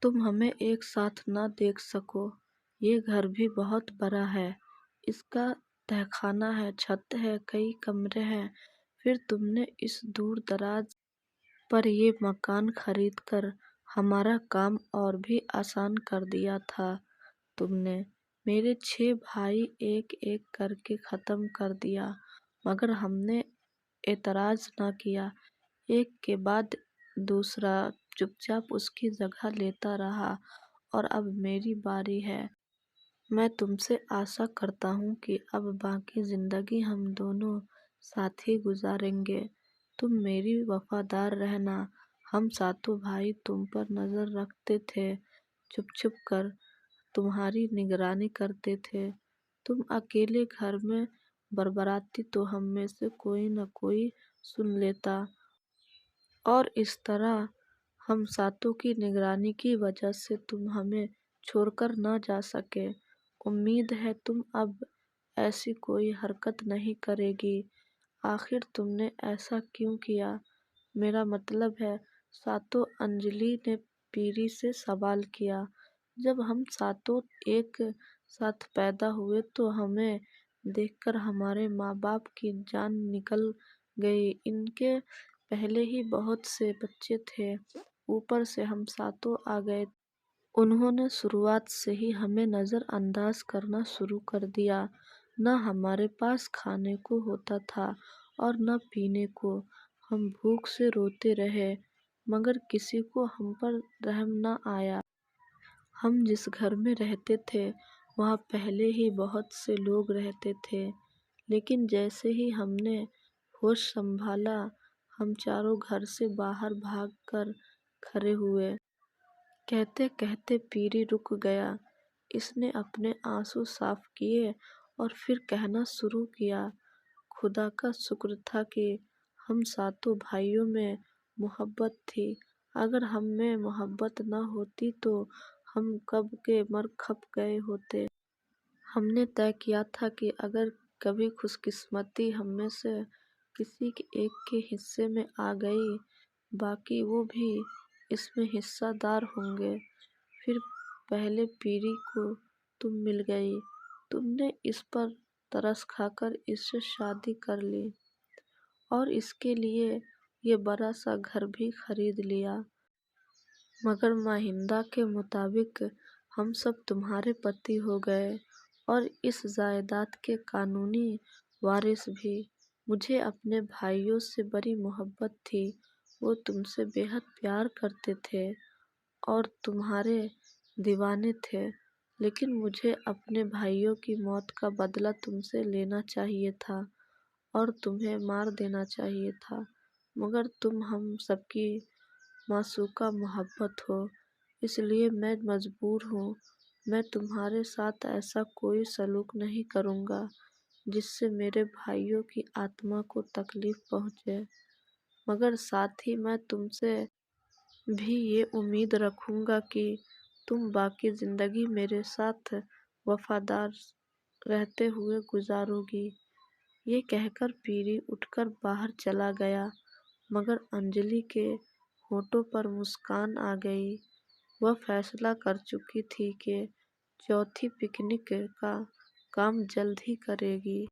तुम हमें एक साथ न देख सको। ये घर भी बहुत बड़ा है। इसका तहखाना है, छत है, कई कमरे हैं। फिर तुमने इस दूर दराज पर ये मकान खरीद कर हमारा काम और भी आसान कर दिया था। तुमने मेरे 6 भाई एक एक करके खत्म कर दिया, मगर हमने एतराज न किया। एक के बाद दूसरा चुपचाप उसकी जगह लेता रहा और अब मेरी बारी है। मैं तुमसे आशा करता हूँ कि अब बाकी जिंदगी हम दोनों साथ ही गुजारेंगे। तुम मेरी वफादार रहना। हम सातों भाई तुम पर नजर रखते थे, छुप छुप कर तुम्हारी निगरानी करते थे। तुम अकेले घर में बरबराती तो हम में से कोई न कोई सुन लेता, और इस तरह हम सातों की निगरानी की वजह से तुम हमें छोड़कर न जा सके। उम्मीद है तुम अब ऐसी कोई हरकत नहीं करेगी। आखिर तुमने ऐसा क्यों किया? मेरा मतलब है, सातों, अंजलि ने पीरी से सवाल किया। जब हम सातों एक साथ पैदा हुए तो हमें देखकर हमारे माँ बाप की जान निकल गई। इनके पहले ही बहुत से बच्चे थे, ऊपर से हम सातों आ गए। उन्होंने शुरुआत से ही हमें नजरअंदाज करना शुरू कर दिया। न हमारे पास खाने को होता था और न पीने को। हम भूख से रोते रहे, मगर किसी को हम पर रहम न आया। हम जिस घर में रहते थे वहाँ पहले ही बहुत से लोग रहते थे, लेकिन जैसे ही हमने होश संभाला, हम चारों घर से बाहर भाग कर खड़े हुए। कहते कहते पीरी रुक गया। इसने अपने आंसू साफ किए और फिर कहना शुरू किया, खुदा का शुक्र था कि हम सातों भाइयों में मोहब्बत थी। अगर हम में मोहब्बत न होती तो हम कब के मर खप गए होते। हमने तय किया था कि अगर कभी खुशकिस्मती हम में से किसी के एक के हिस्से में आ गई, बाकी वो भी इसमें हिस्सेदार होंगे। फिर पहले पीरी को तुम मिल गई। तुमने इस पर तरस खाकर इससे शादी कर ली और इसके लिए ये बड़ा सा घर भी खरीद लिया। मगर महिंदा के मुताबिक हम सब तुम्हारे पति हो गए और इस जायदाद के कानूनी वारिस भी। मुझे अपने भाइयों से बड़ी मोहब्बत थी। वो तुमसे बेहद प्यार करते थे और तुम्हारे दीवाने थे, लेकिन मुझे अपने भाइयों की मौत का बदला तुमसे लेना चाहिए था और तुम्हें मार देना चाहिए था। मगर तुम हम सबकी मासूका मोहब्बत हो, इसलिए मैं मजबूर हूँ। मैं तुम्हारे साथ ऐसा कोई सलूक नहीं करूँगा जिससे मेरे भाइयों की आत्मा को तकलीफ पहुँचे। मगर साथ ही मैं तुमसे भी ये उम्मीद रखूँगा कि तुम बाकी ज़िंदगी मेरे साथ वफादार रहते हुए गुजारोगी। ये कहकर पीरी उठकर बाहर चला गया, मगर अंजलि के होठों पर मुस्कान आ गई। वह फैसला कर चुकी थी कि चौथी पिकनिक का काम जल्द ही करेगी।